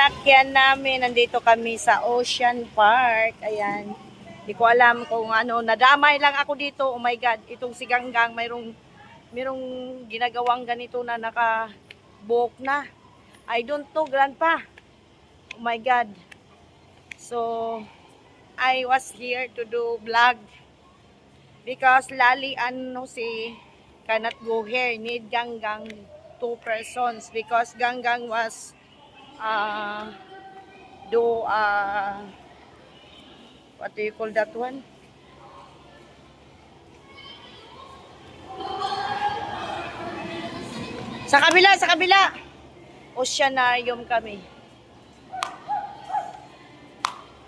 sasakyan namin. Nandito kami sa Ocean Park. Ayan. Hindi ko alam kung ano. Nadamay lang ako dito. Oh my God. Itong si Ganggang, mayroong ginagawang ganito na naka-book na. I don't know, grandpa. Oh my God. So, I was here to do vlog. Because Lali si cannot go here. Need Ganggang 2 persons. Because Ganggang was what do you call that one? Sa kabila. Oceanarium kami.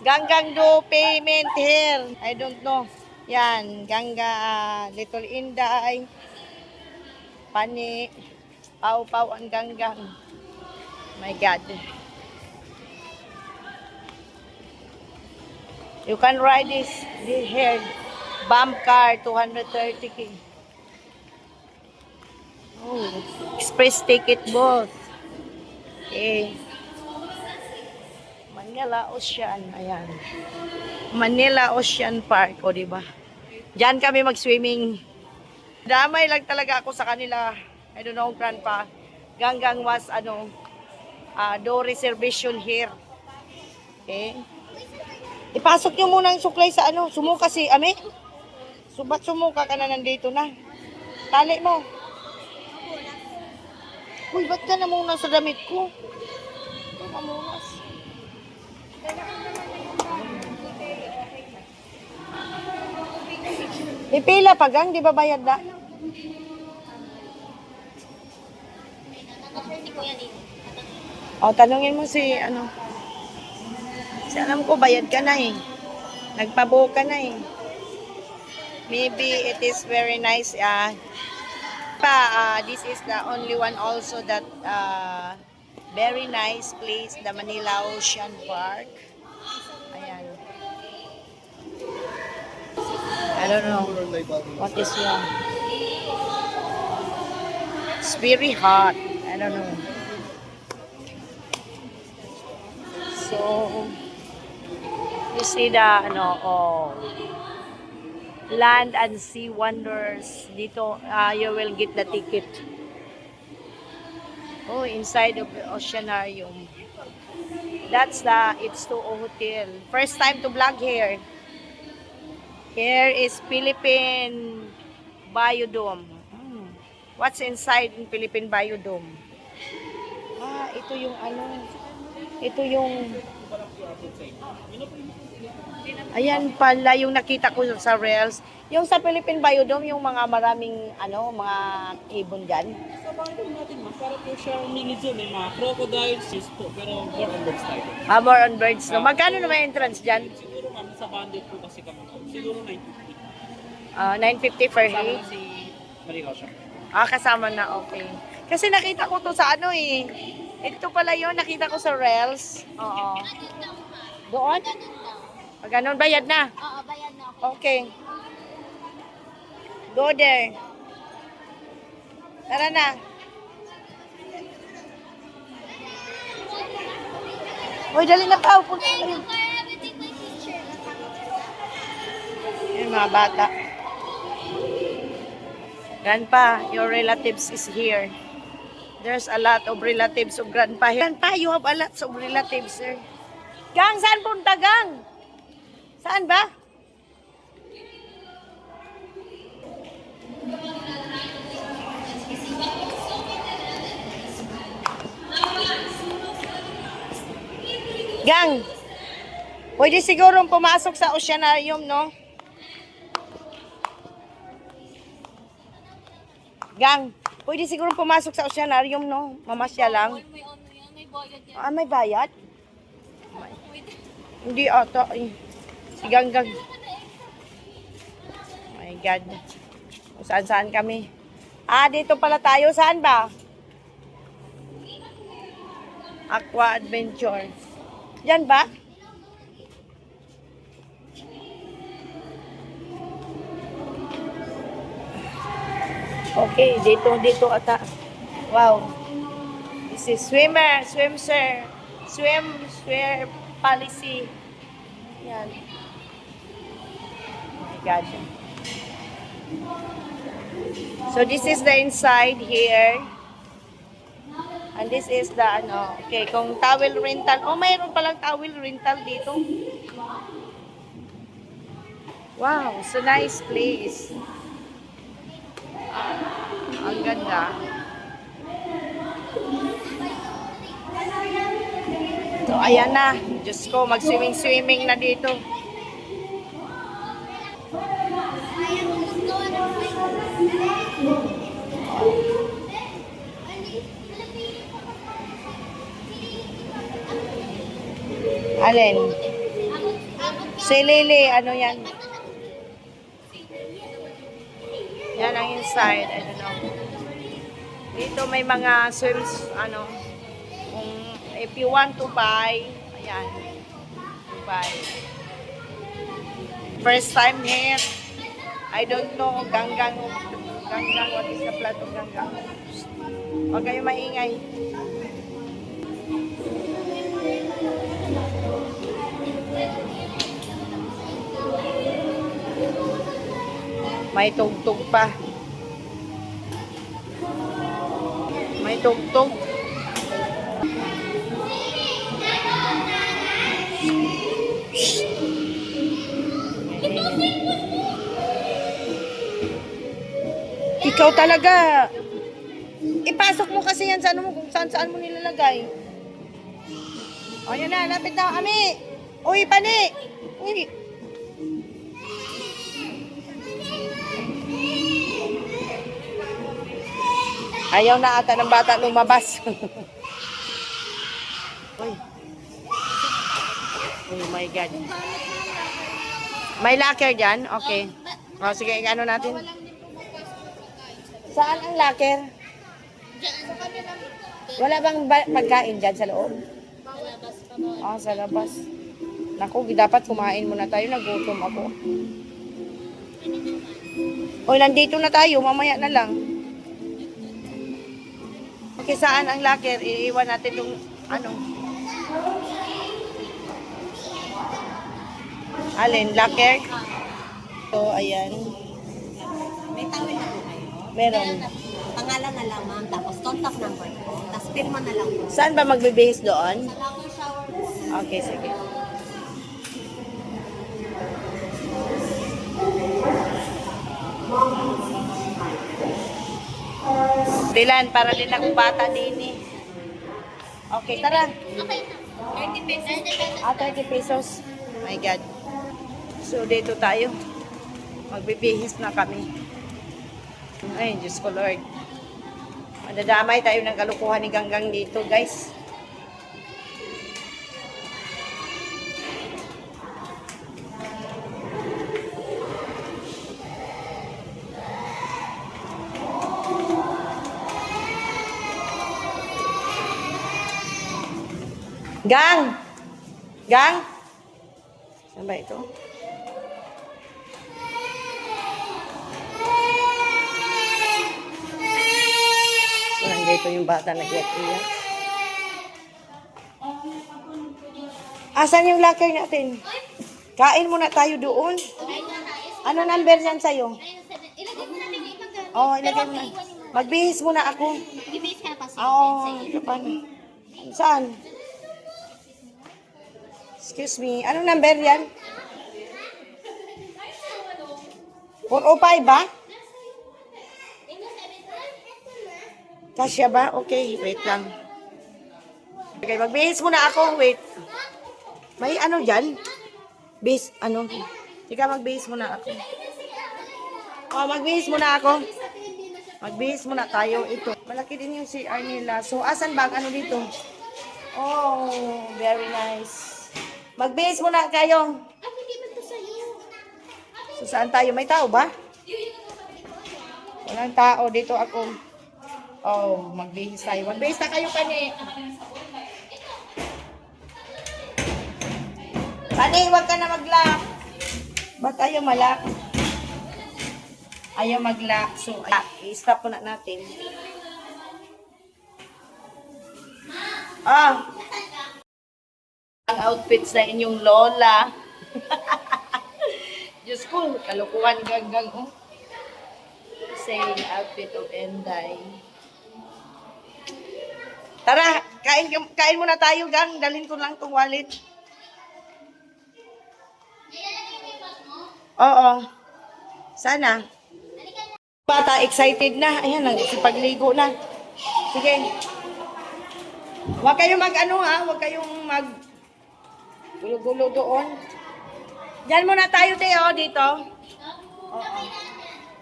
Ganggang do payment here. I don't know. Yan, Gangga, Little Inday, Pani, Pau ang Ganggang. My God. You can ride this here. Bump car, 230k. Oh, express ticket both. Okay. Manila Ocean. Ayan. Manila Ocean Park. O, diba? Diyan kami mag-swimming. Damay lang talaga ako sa kanila. I don't know, grandpa. Ganggang was, do reservation here. Okay. Ipasok nyo muna yung suklay sa sumuka si Ami. Ba't sumuka ka na nandito na? Tali mo. Uy, ba't ka na muna sa damit ko? Ito ka muna. Ipila pa gang, di ba bayad na? O, tanungin mo si alam ko, bayad ka na eh. Nagpabuo ka na eh. Maybe it is very nice. This is the only one also that very nice place, the Manila Ocean Park. Ayan. I don't know what is wrong. It's very hot. I don't know. So, you see the land and sea wonders. Dito, you will get the ticket. Oh, inside of the Oceanarium. That's the H2O Hotel. First time to vlog here. Here is Philippine Biodome. What's inside in Philippine Biodome? Ito yung ito yung ayan pala yung nakita ko sa Reels. Yung sa Philippine Biodome, yung mga maraming mga ibon dyan. Sa Biodome natin, para po siya mini zoo. May mga crocodiles, po, pero more on birds tayo. More on birds, no? Magkano naman entrance dyan? Siguro ma'am, sa bandit po kasi kami po. Siguro 950. 950 per Kasama head? na si Marilaw siya. Kasama na, okay. Kasi nakita ko to sa ito pala yun, nakita ko sa Reels. Oo. Doon? Ganun, bayad na? Oo, bayad na ako. Okay. Go there. Tara na. Uy, dali na pa. Punta tayo. Yung mga bata. Grandpa, your relatives is here. There's a lot of relatives of Grandpa. Grandpa, you have a lot of relatives, sir. Gang, saan punta, Gang? Saan ba? Gang, pwede sigurong pumasok sa Oceanarium, no? Gang, pwede siguro pumasok sa Oceanarium, no? Mamasya lang. May bayad yan. May bayad? Hindi ata. Si Ganggang. Oh my God. Saan kami? Dito pala tayo. Saan ba? Aqua Adventure. Yan ba? Okay, dito ata. Wow. This is swimmer, swimser. swimwear policy. Yan. Oh my God. So this is the inside here. And this is the ano, okay, kung towel rental. Oh, mayroon palang towel rental dito. Wow, so nice place. Ang ganda. So, ayan na. Diyos ko, mag-swimming na dito. Alin? Si Lily, ano yan? Yan ang inside. I don't know. Dito may mga swims, ano, kung if you want to buy, ayan, buy. First time here, I don't know, ganggang, what is the plant of ganggang? Huwag kayo maingay. May tugtog pa. May tugtog. Ikaw talaga. Ipasok mo kasi yan sa ano mo, kung saan mo nilalagay. O, yun na, lapit na kami. Uy, pani. Uy. Ayaw na ata ng bata lumabas. Uy. Oh my God. May locker dyan? Okay. O, sige, ano natin? Saan ang locker? Diyan sa kanila. Wala bang pagkain dyan sa loob? Palabas pa ba? Ah, sa labas. Naku, dapat kumain muna tayo. Nagutom ako. O, nandito na tayo. Mamaya na lang. Okay, saan ang locker? Iiwan natin itong, ano? Alin, locker? So, ayan. May tawid na po kayo. Meron. Pangalan na lang, ma'am. Tapos contact number. Tapos pirma na lang po. Saan ba magbibihis doon? Sa locker shower po. Okay, sige. Dilan, para din akong bata din eh. Okay, tara. Okay na. 30 pesos. 30 pesos. 30 pesos. My God. So, dito tayo. Magbibihis na kami. Ay, Diyos ko Lord. Madadamay tayo ng kalukuhan ni Ganggang dito, guys. Gang! Gang! Saan ba ito? So, nandito yung bata nag-iyak-iyak. Asan yung locker natin? Kain muna tayo doon. Ano number yan sa'yo? Ilagay mo na yung ibang gamit. Oo, ilagay mo na. Magbihis muna ako. Ibig ka pa Oo, ito paano? Saan? Excuse me. Anong number yan? 405 ba? Kasya ba? Okay, wait lang. Okay, magbihis muna ako. Wait. May ano dyan? Bihis, ano? Ika, magbihis muna ako. Oh, magbihis muna ako. Magbihis muna tayo. Ito. Malaki din yung CR nila. So, asan ba ang ano dito? Oh, very nice. Magbihis muna kayo. So, saan tayo? May tao ba? Walang tao. Dito ako. Oh, magbihis tayo. Magbihis na kayo, Pani. Pani, huwag ka na mag-lock. Ba't ayaw malak? Ayaw mag-lock. So, i-stop po na natin. Ah! outfits na inyong lola. Diyos ko, kalukuhan ganggang, oh. Same outfit of Enday. Tara, kain muna tayo, gang. Dalhin ko lang tong wallet. Oo. Sana. Bata, excited na. Ayan, nagsipagligo na. Sige. Huwag kayong mag-ano ha. Huwag kayong gulo-gulo doon. Diyan muna tayo, Teo, dito. Oo.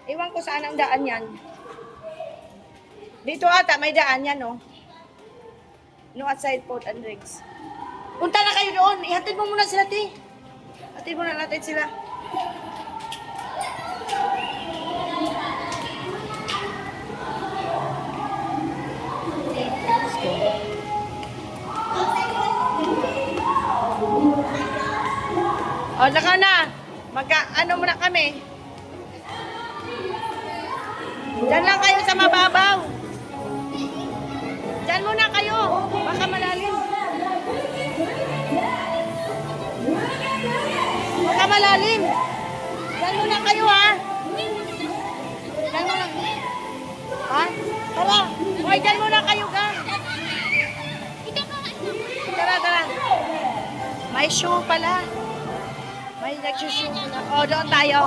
Iwan ko saan ang daan yan. Dito ata, may daan yan, no? No outside Port and Rigs. Punta na kayo doon. Ihatid mo muna sila, Te. Hatid muna natin sila. Let's go. O, naka na. Ano muna kami. Diyan lang kayo sa mababaw. Diyan muna kayo. Baka malalim. Baka malalim. Diyan muna kayo, ha. Diyan muna. Ha? Tara. Hoy, diyan muna kayo, ga. Tara. May show pala. May nagsushow na. O, doon tayo.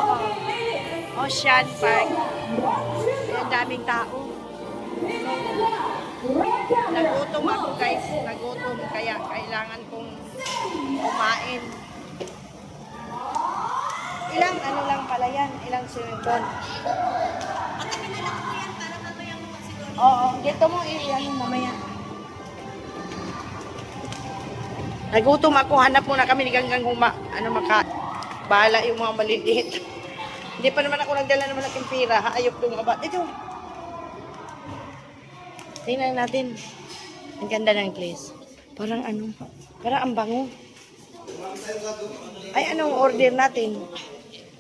Ocean Park. Ang daming tao. Nagutom ako, guys. Nagutom. Kaya kailangan kong kumain. Ilang ano lang pala yan. Ilang swimming pool. Oo. Dito mo ano mamaya. Nagutom ako. Hanap muna kami ni Ganggang kung bahala yung mga maliliit. Hindi pa naman ako nagdala ng malaking pira. Hayop lumabas. Ito. Tingnan natin. Ang ganda ng place. Parang ang bango. Ay, anong order natin?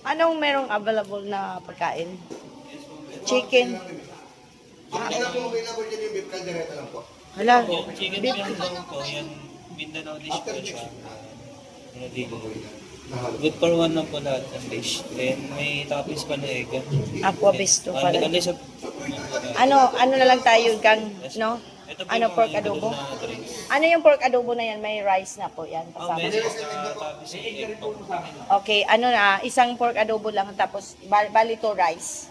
Anong merong available na pagkain? Chicken. Hala. Chicken Beef. lang daw po. Yan, Mindanao dish po siya. Good for one lang po lahat ng dish. Then may toppings pa na egg. Aqua Bisto pala. Ano siya? Ano na lang tayo, gang, no? Ito po Ano, yung pork mga adobo? na drinks. Ano yung pork adobo na yan? May rice na po yan. Oh, Kasama. may toppings na egg po. Okay, isang pork adobo lang tapos bali to rice.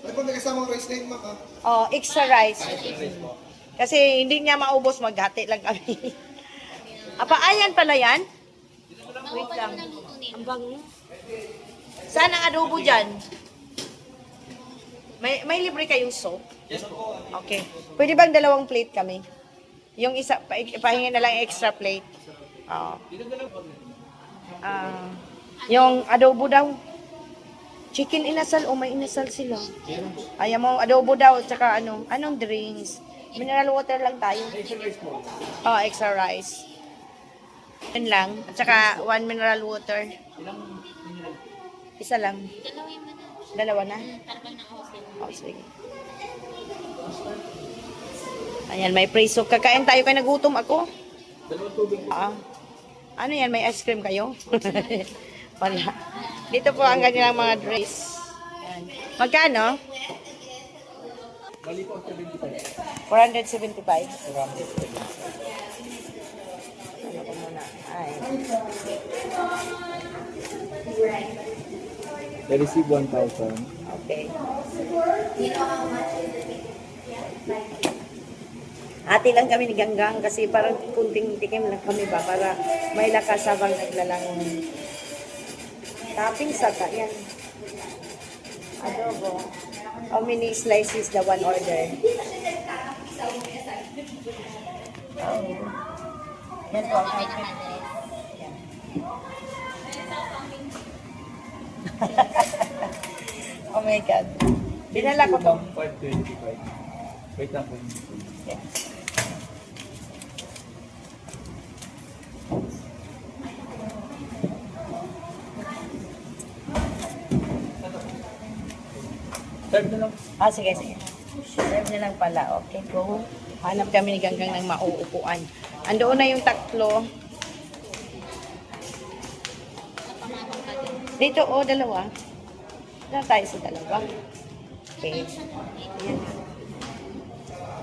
Ano ba may kasamang rice na yun, ma'am? Oh, extra rice. Kasi hindi niya maubos, maghati lang kami. Apa, ayan pala yan? Wait lang. Ang bango. Saan ang adobo dyan? May libre kayong soup? Okay. Pwede bang 2 plate kami? Yung isa, pahingi na lang extra plate. Oo. Yung adobo daw. Chicken inasal, may inasal sila. Ayaw mo, adobo daw, tsaka anong drinks? Mineral water lang tayo. Extra rice. Yun lang. At saka 1 mineral water. Isa lang. Dalawin mo na. 2 na? Para pag naka-hotel. Sige. Ayan, may preso. Kakain tayo kaya nagutom ako. Ano yan? May ice cream kayo? Wala. Dito po ang kanilang mga dress. Ayan. Magkano? 475. Ano ko muna? Ay. They receive 1,000. Okay. Ati lang kami ni Ganggang kasi parang kunting tikim lang kami ba para may lakas habang naglalang topping sa yan. Adobo. How many slices the one order? Yan po. Yan. Oh my God. Dinala ko to. 525. Wait lang po. Yeah. Serve na lang. Sige. Serve na lang pala. Okay, go. Hanap kami ni Ganggang ng mauupuan. Andoon na yung tatlo. Dito, dalawa. Dito tayo sa dalawa. Okay. Ayan.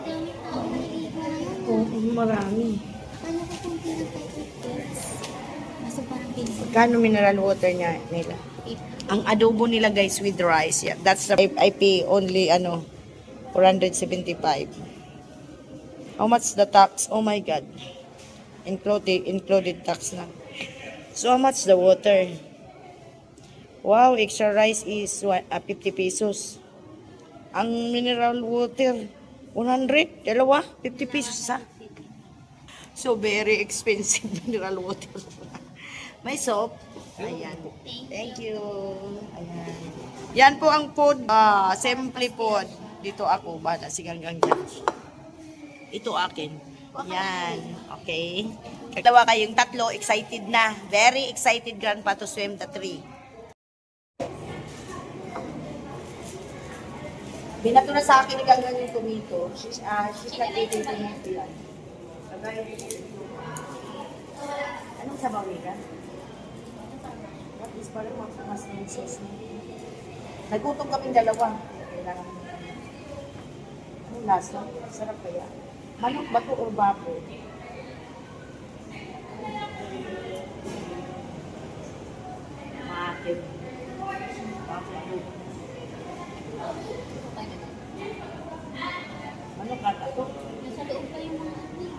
Dami tao naliligo ngayon. Oo, marami. Akala ko kung pinag-5 Kaso parang pinag Kano mineral water nila? Ang adobo nila guys with rice. Yeah, that's the IP only 475. How much the tax? Oh my god. Included tax na. So how much the water? Wow, extra rice is 50 pesos. Ang mineral water 100, dalawa, 50 pesos sa. So very expensive mineral water. May soap. Ayan. Thank you. Ayan. Yan po ang food. Simple food. Dito ako. Bada, siganggang dyan. Ito akin. Yan. Okay. Dalawa kayong tatlo. Excited na. Very excited grandpa to swim the tree. Binato na sa akin ni Ganggang yung tomato. She's not eating tomato yan. Anong sabaw nila? What is parang mas ng sauce na? Nagutom kaming dalawa. Kailangan mo. Anong lasa? Sarap kaya. Manok ba ito or babo? Maakin. Ano kata ito? Nasa loob pa yung mga ano eh.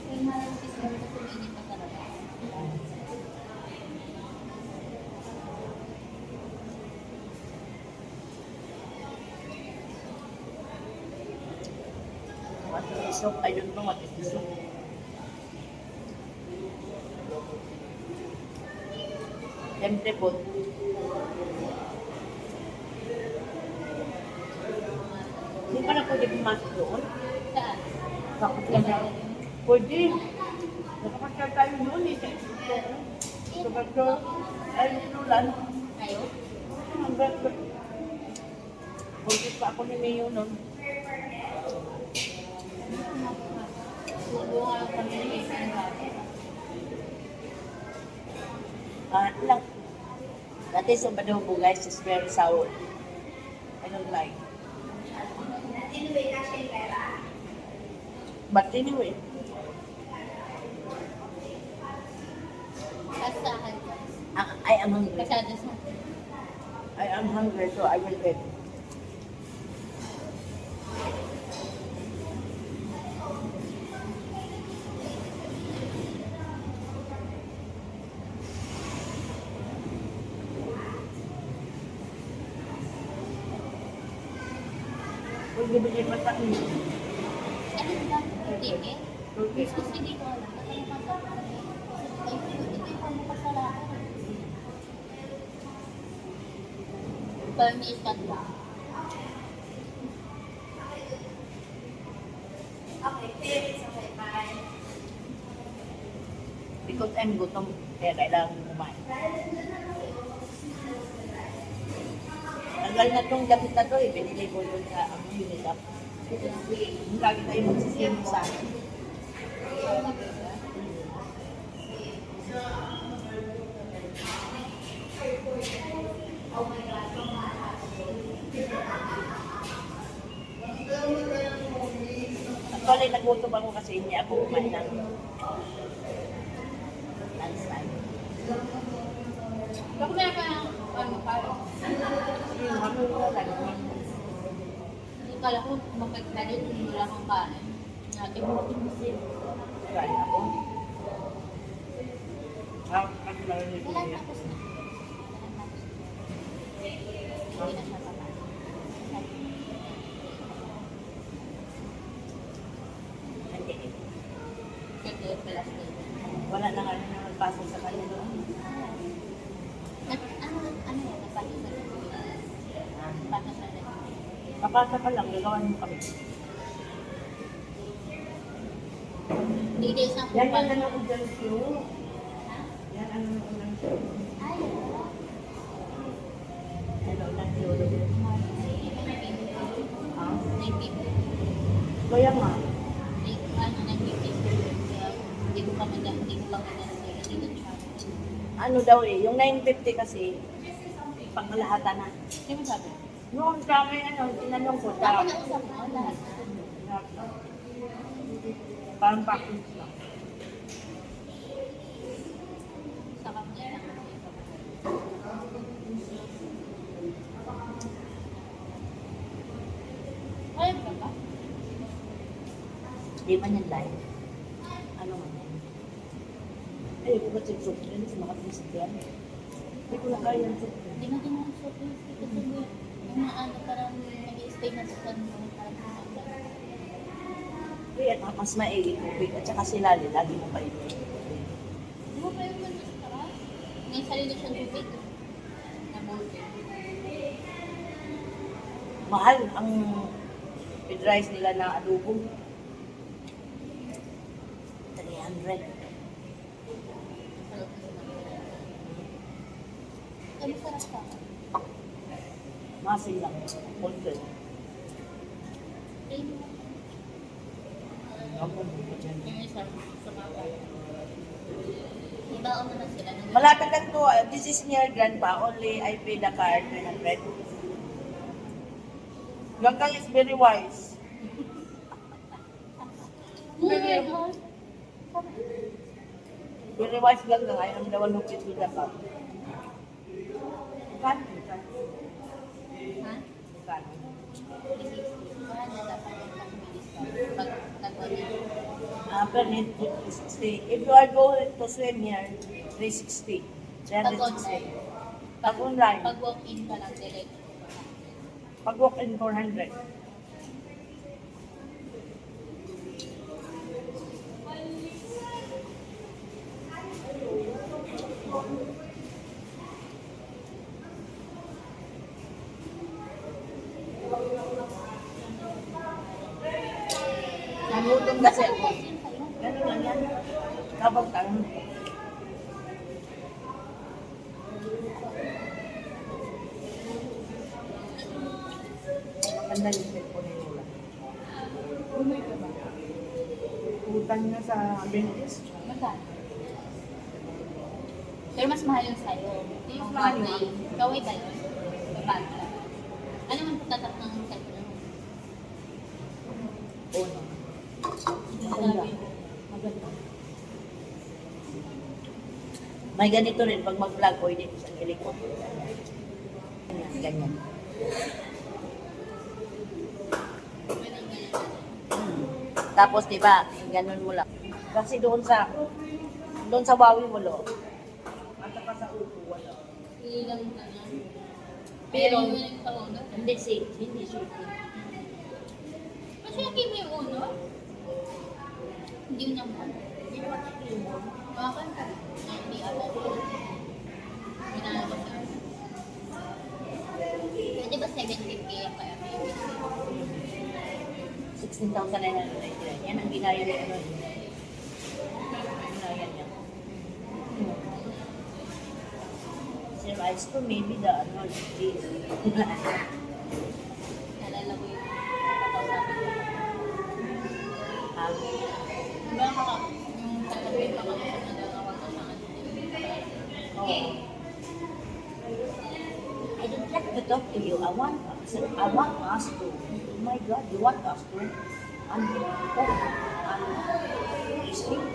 Yung mga sisig na kuminit pa talaga. What is this soup? I don't know what is this soup. Siyempre po. Hindi pa na pwede pumasok doon? Saan? Bakit ka na? Pwede. Nakapagkal tayo noon eh. Kapag ay nulan. Tayo? Hanggang pwede pa ako ni Mayo noon. Subo nga lang kami ng isang gabi. Lang. Dati sa adobo guys is very sour. I don't like. But anyway, Basta akin. I am hungry. Pasado sa I am hungry, so I will eat. Pwede bigyan mo sa akin. ano ba? Ticket? Kasi hindi ko alam. Kasi yung pasok kami. Ay, ito yung pamukasalakan. Permis ka ba? Because I'm gutom, kaya kailangan kumain. Tagal na itong gamit na ito eh. Binili ko yun sa unit up. Lagi tayo magsisiyem sa akin. Actually, nagutom ako kasi hindi ako kumain ng lunchtime. Bakit meron ka ng ano, parang? Ano na lang. Hindi kala ko mapagkalit kung wala kang kain. Natin mo kasi. Kain ako. Kasi narinig ko Wala niya. tapos na. Hindi na siya papain. Hindi. Kasi plastic. Wala na nga na magpasok sa kanya doon. Ano yan? Napasok sa Napasok sa Papasa pa lang, gagawan mo kami. Hindi din isang Yan kupal. ang ano ko dyan siyo. Yan ang ano ko lang siyo. Ay, Hello, lang siyo. Ah, kaya nga. Hindi ko pa maganda. Hindi ko pa maganda. ano daw eh, yung 950 kasi, pangkalahatan na. Hindi mo sabi. Noon kami, ano, tinanong ko, Ako na usap mo, lahat. parang package lang. Sa kapatid lang. Ayun ka ba? Di man yan live. Ano man yan? Ay, ko ba yung soft drinks, makapagsabihan? Hindi ko na kaya yung soft drinks. Hindi na din ako sobrang kasi yung mga ano, parang nag-i-stay na sa kanto. Parang kumakain. Kaya mas maigi tubig at saka sila lagi mo pa ito. Di mo pa yung man sa taas? May sarili siyang tubig. Na ballpen. Mahal ang feed rice nila na adobo. 300. Ay, masarap ka. Masin lang. Pulver. Ay, Ako mo dyan. yung isa sa mga ibaon naman sila. Malapit lang to. This is near Grandpa. Only I pay the card 300. Ganggang is very wise. Very hard. Very wise ganggang. I am the one who pays with the card. Kan? Ha? Kan? 360. Mahal na dapat yung pag-discount. Pag nag-on yan. Per head 360. If you are going to swim here, 360. Pag 360. online. Pag online, Pag walk-in pa lang direct. pag walk-in 400. Nagutom kasi ako. Ganun lang yan. Kapag tanong. Maganda yung cellphone ni Lola. Umay ka ba? Utang na sa Bentis. Magkano? Pero mas mahal yung sa'yo. Yung Mahal yun. Huawei. Huawei tayo. Kapag ka. Ano man tatak ng cellphone mo? Oo no. Maganda. Maganda. May ganito rin, pag mag-vlog, pwede ko sa ilikot. Ganyan, ganyan. Tapos, di ba, ganun mo lang. Kasi doon sa Huawei wala. At saka sa Oppo wala. Ilang ka na. Pero, Ayaw mo yung sa uno. hindi safe, hindi safe. Mas yung mo yung uno? Hindi mo naman. Hindi naman ako mo. Makakan ka. Hindi ako. Minalo ka. Pwede ba 70K ang kaya may 16,999. Yan ang ginaya niya. Ano, ginaya niya. Sir Ice ko, maybe the ano, this. nalala ko yung kakausapin ko. Ah, Diba yung sasabihin pa kami sa nagagawa ko sa akin. oh. I don't like to talk to you. I want us to. Oh my God, you want us to? Sleep.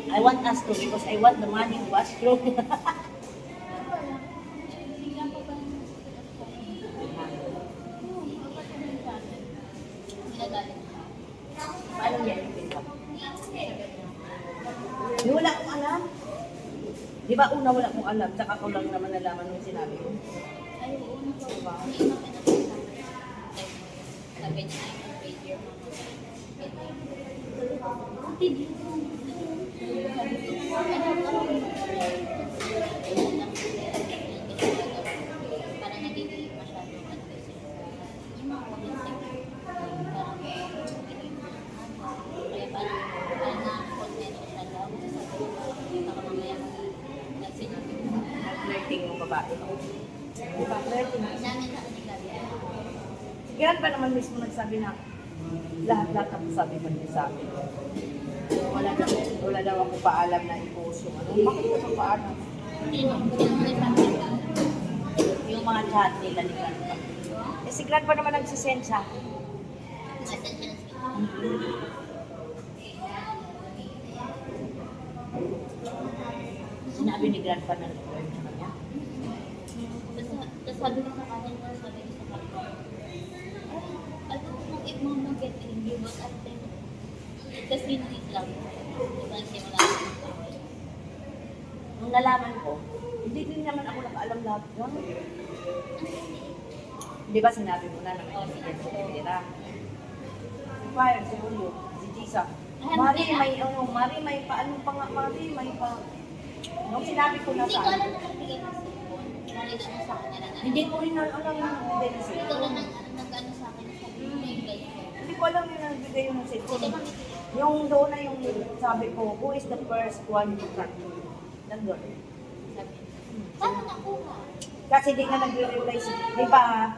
I want us to because I want the money to us through. Bigla pa ba yung ginagalit ka? Paano yan yung pick up? Di wala akong alam. Di ba una wala akong alam, tsaka ko lang naman nalaman nung sinabi ko. Ay, oo, diba? May iba pinapagsabi. Sabi niya, I can pay your mama. Ate, dito. Sabi ko, parang nagiging masyadong kasi yung mga commenting, parang kaya parang na-contento siya daw. Baka mamaya sinabi ko. Flirting yung babae. Di ba? Flirting. Namin sa kanila. Yan pa naman mismo nagsabi na, Lahat-lahat ang sabi pa niya sa akin. Wala daw ako paalam na i-post yung ano. Bakit ko pa paalam? Yung mga chat nila ni Grandpa. Eh si Grandpa naman nagsisend sa akin. Sinabi ni Grandpa na nag-learn sa kanya. Tapos sabi ko sa kanya, sabi ko sa kanya, I don't know if mama get angry, but I think just minutes lang. Diba, simula ko. Nung nalaman ko, hindi din naman ako nakaalam lahat yun. Di ba sinabi mo na may kaibigan sa Pera? Si Fire, si Julio, si Jisa. Mari, may paano pa nga, Mari, may pa... Nung sinabi ko na Hindi ko sa alam na nagbigay ng cellphone. Pinalito mo sa akin na hindi ko rin alam yung nagbigay ng Ikaw cellphone. lang nag-ano sa akin, sabi mo yung ganyan. Hindi ko alam yung nagbigay yung cellphone. Yung doon na yung sabi ko, who is the first one to track me? Nandun. Sabi, paano nakuha? Kasi di nga nagre-reply si, di ba,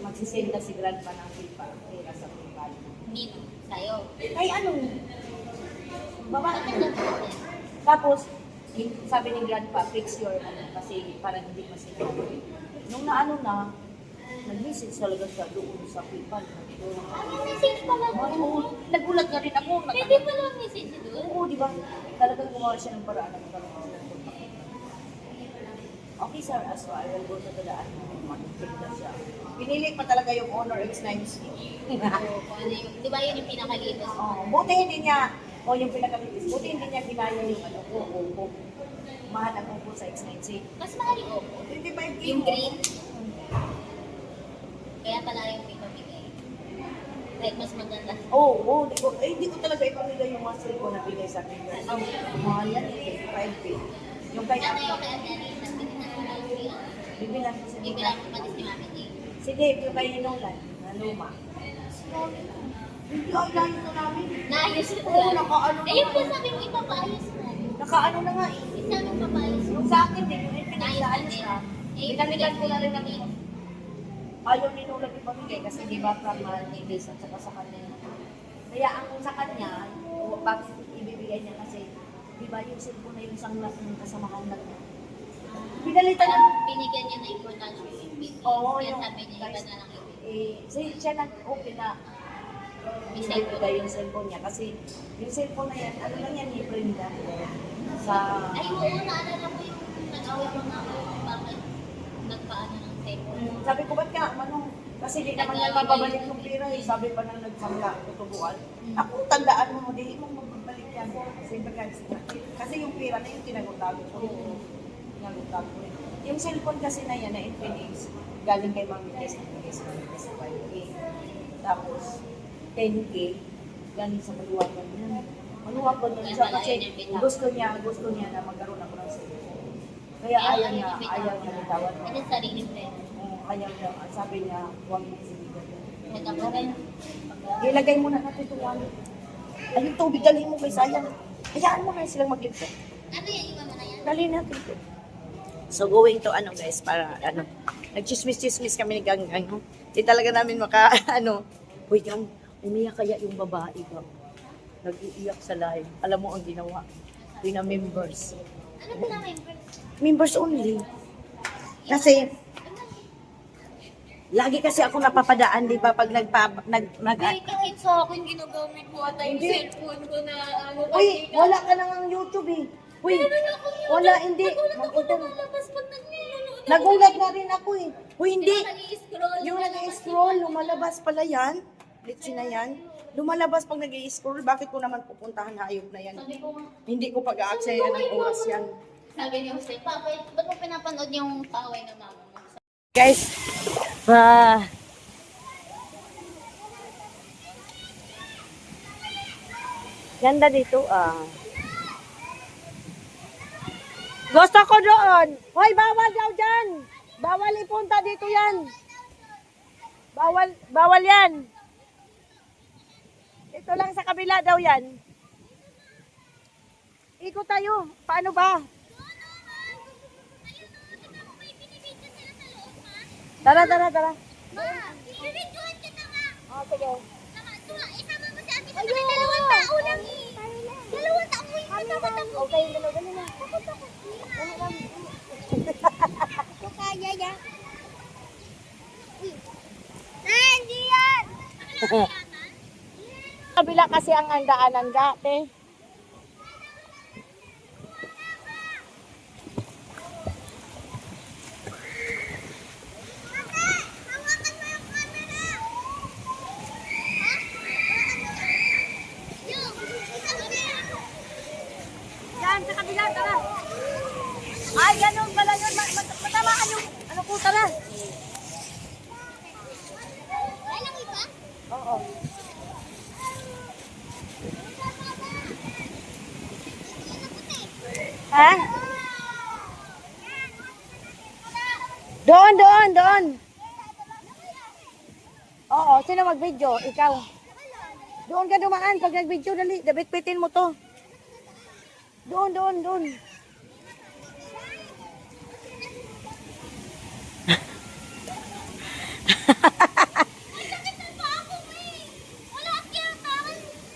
magsisend na si Grandpa ng pera sa PayPal. Nino, sa'yo. Ay ano, babae. Bakit natin? Tapos, sabi ni Grandpa, fix your kasi para hindi masira. Nung nag-message talaga siya doon sa PayPal. Ano message pala doon? Nagulat nga rin ako. Pwede pala ang message doon? Oo, di ba? Talagang gumawa siya ng paraan ng parang okay, sir, as well, I will go to the daan. Mag-check na siya. Pinili pa talaga yung Honor X9C. Di ba yun yung pinakalitos? Oh, buti hindi niya, yung pinakalitis, buti hindi niya ginaya yung Oppo. Mahal ang Oppo sa X9C. Mas mahal yung Oppo. 25K Yung mo. green. Kaya pala yung pinabigay. Like, mas maganda. Hindi ko talaga ipamigay yung muscle ko na bigay sa akin. Mahal yan, 5K. Yung kay Ano yung kaya Danita? bibilang ko sa Bibilang ko pati si Mami Jane. Si Dave, yung kay Nolan, na luma. Hindi, ay, layo na namin. Naayos ko Oo, lang. nakaano na Eh, yung nga. sabi mo, ipapaayos mo. Nakaano na nga eh. Yung sabi mo, papaayos mo. Yung sa akin din, yung Naayos na pinag-ayos din. na. Eh, Pinalitan ko na rin ang din. ayaw ni Nolan ipamigay kasi di ba from Davis at saka sa kanya. Kaya ang sa kanya, bakit ibibigay niya kasi di ba yung cellphone na yung sanglas ng kasamahan lang niya. Pinalitan Parang niya. binigyan niya na importansya yung ibig. Oo, Kaya yung sabi niya, iba na lang ibig. siya nag-open na May ibigay yung cellphone niya kasi yung cellphone na yan, ano lang yan ni Brenda sa Ay, oo, naalala ko yung nag-away mo nga ako kung bakit nagpaano ng cellphone. sabi ko, ba't ka, manong, kasi di naman niya mababalik yung pera eh. Sabi pa nang nagsamla, tutubuan. Ako, tandaan mo, di mo magbabalik yan. Kasi yung pera na yung tinagotago ko. Tinagotago ko rin. Yung cellphone kasi na yan, na Infinix, galing kay Mami Tess, nagbigay sa Mami Tess 5K. Tapos, 10K, galing sa maluwagan niya. Maluwagan nun siya kasi gusto niya na magkaroon ako ng cellphone. Kaya ayaw niya bitawan mo. Ano sarili friend? Ayaw niya, sabi niya, huwag mo sinigan. Nagkakaroon. Ilagay mo na natin ito, wallet. Ay, yung tubig, dalhin mo kay sayang. Hayaan mo na silang maglipot. Ano yan, iwan mo na yan? Dalhin natin ito. So, going to guys, para nagchismis-chismis kami ni Ganggang. Di talaga namin uy, Gang, umiyak kaya yung babae ba? Nag-iiyak sa live. Alam mo ang ginawa. Members. Ano ba namin? Members only. Kasi, lagi kasi ako napapadaan, di ba, pag Kahit sa akin, ginagamit ko ata yung Hindi. cellphone ko na ano Uy, wala ka nang ang YouTube eh. Uy, wala, hindi. Nakalabas pag nagluluto. Nagulat na rin ako eh. Uy, hindi. Nag-i-scroll. Yung nag-i-scroll, lumalabas pala yan. Litsi na yan. Lumalabas pag nag-i-scroll, bakit ko naman pupuntahan hayop na yan? Sabi ko, Hindi ko pag-aaksaya ng oras yan. sabi ni Jose, Papa, ba't mo pinapanood yung kaway ng mama mo? Guys, ganda dito Gusto ko doon. Hoy, bawal daw dyan. Bawal ipunta dito yan. Bawal yan. Ito lang sa kabila daw yan. Ikot tayo. Paano ba? Tara. Ma, i-rejoin kita nga sige. Isama mo si Ate Kami, dalawang tao lang eh. Dalawang tao mo yung takot ako. Okay, yung dalawa na. Takot ako. Kaya ya. Hindi yan! Kabila kasi ang daanan dati. Hawakan mo yung camera! Yung, sa camera! Yan, sa kabila, tara. Ay, ganun pala yun. Matamaan yung, ano po, tara. Alam mo ba? Oo. Ha? Doon, doon, doon. Oo, sino mag-video? Ikaw. Doon ka dumaan. Pag nag-video, dali. Dabit-bitin mo to. Doon, doon, doon.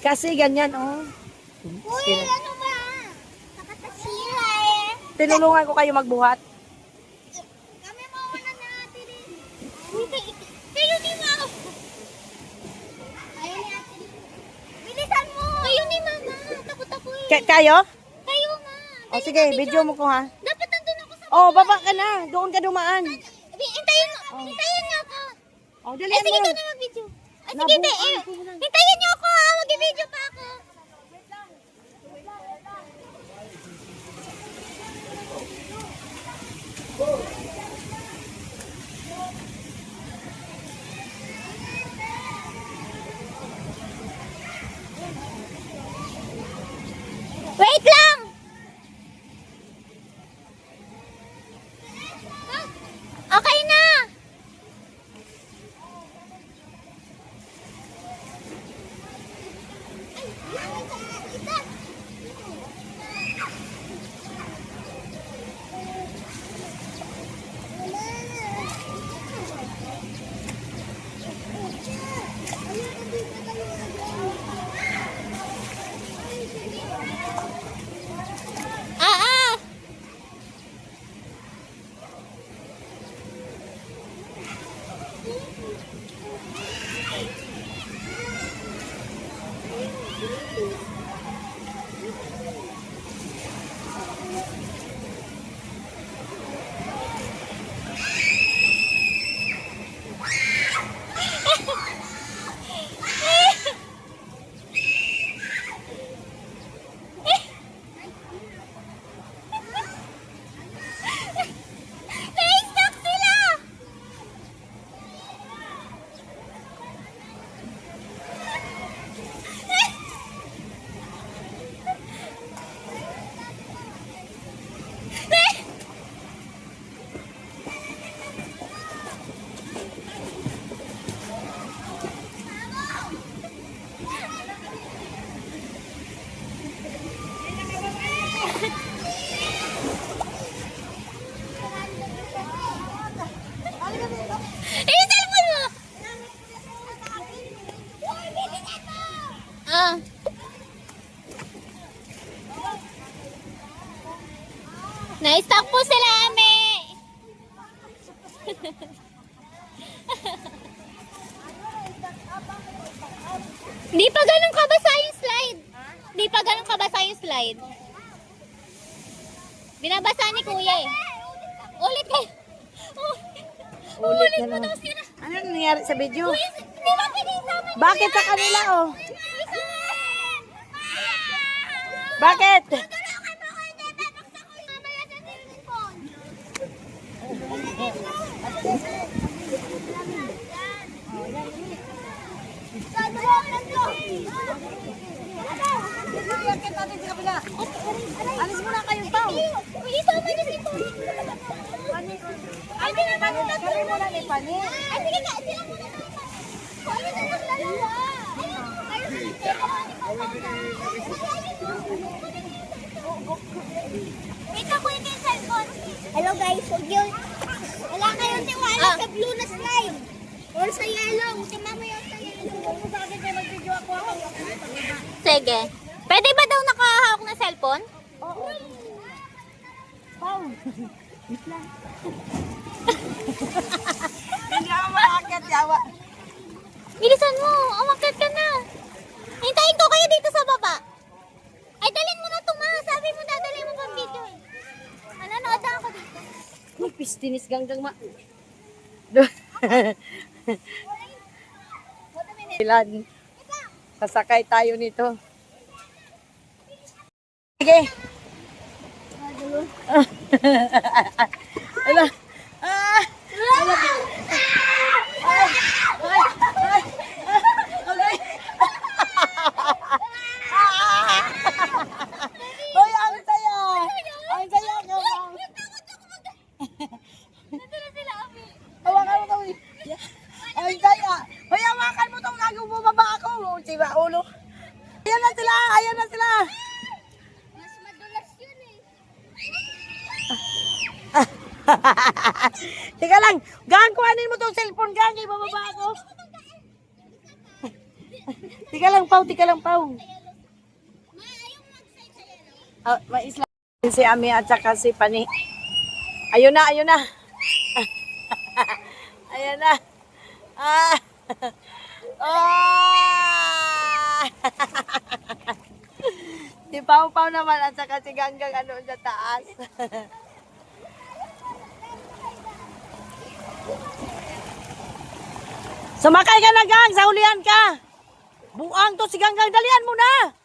Kasi ganyan, oh. Uy, ano ba? Nakatasira eh. Tinulungan ko kayo magbuhat. Kami mauna na ate rin. Kayo ni Mama. Ayaw ni ate rin. Bilisan mo. Kayo ni Mama. Takot ako eh. Kayo? Kayo nga. O sige, video mo ko ha. Dapat nandun ako sa Oh, baba ka na. Doon ka dumaan. Hintayin mo. Hintayin niyo ako. Oh, dali Ay, sige mo. ka na mag-video. Ay, sige, Nabukaan ko na. hintayin niyo ako ha. Mag-video pa ako. Wait lang! Okay na! Ah, ah! Na-stuck sila! Eh, cellphone mo! Ah. Na-stuck po sila, Ame! Di pa ganun kabasa yung slide. Di pa ganun kabasa yung slide. Binabasa ni Kuya eh. Ulit kayo. Ulit na mo naman. daw sila. Ano nangyari sa video? Kuya, di ba pinisama niyo Bakit sa kanila, oh? Bakit? Tulungan mo ko yung data. Baksa ko yung mamaya sa cellphone. Alis mo na kayong tao. Isama niyo si Tony. Ay, kami mo na ni Pani. Ay, sige ka. Sila muna naman. Kami na lang dalawa. Kayo na lang wait ako yung cellphone. Hello guys. Wala kayong tiwala sa blue na slime. Or sa yellow. Tingnan mo yung sa yellow. Sige. Pwede ba daw nakahawak na cellphone? Hindi ako makakit, yawa. Bilisan mo, umakyat ka na. Hintayin ko kayo dito sa baba. Ay, dalhin mo na ito, ma. Sabi mo, dadalhin mo pang video. Nanonood na ako dito. Uy, pistinis ganggang ma. Ilan. Sasakay tayo nito. Sige. Ala. Ah! Ala. Ay! Ay! Ay! Okay. Hoy, ang saya! Ang saya ka ba? Hawakan mo kami. Ang saya! Hoy, hawakan mo itong naging bumaba ako. Siba, ulo. Ayan na sila! Ayan na sila! Mas madulas yun eh. Teka lang, gang, kuhanin mo tong cellphone, gang, ibababa ako. Teka lang, Pau. Maisla. Si Ami at saka si Pani. Ayun na. Ayun na. Ah. Ah. Si Pau naman at saka si Ganggang ano sa taas. Sumakay ka na, gang. Saulihan ka. Buang to si Ganggang. Dalihan mo na.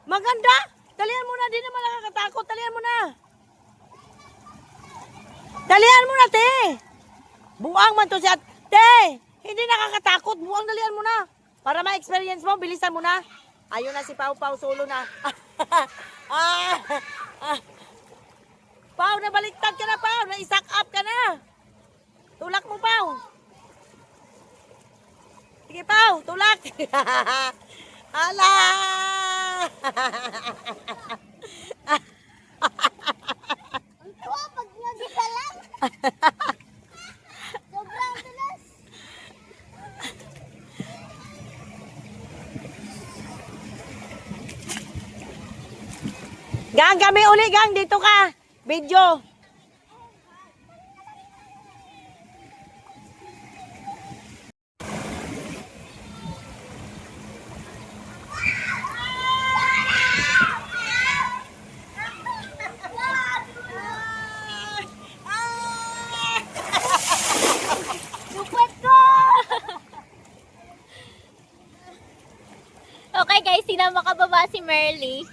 Maganda. Dalihan mo na. Di naman nakakatakot. Dalihan mo na. Dalihan mo na, te. Buang man to siya. Te, hindi nakakatakot. Buang, dalihan mo na. Para ma-experience mo, bilisan mo na. Ayun na si Pau, solo na. Pau, nabaliktad ka na, Pau. Na-isak up ka na. Tulak mo, Pau. Sige, Pau, tulak. Ala! Ang tuwa pag nagisa lang. Sobrang dulas. Gang, kami uli, gang. Dito ka. Video. Lupit ko! Okay guys, sino makababa si Merly?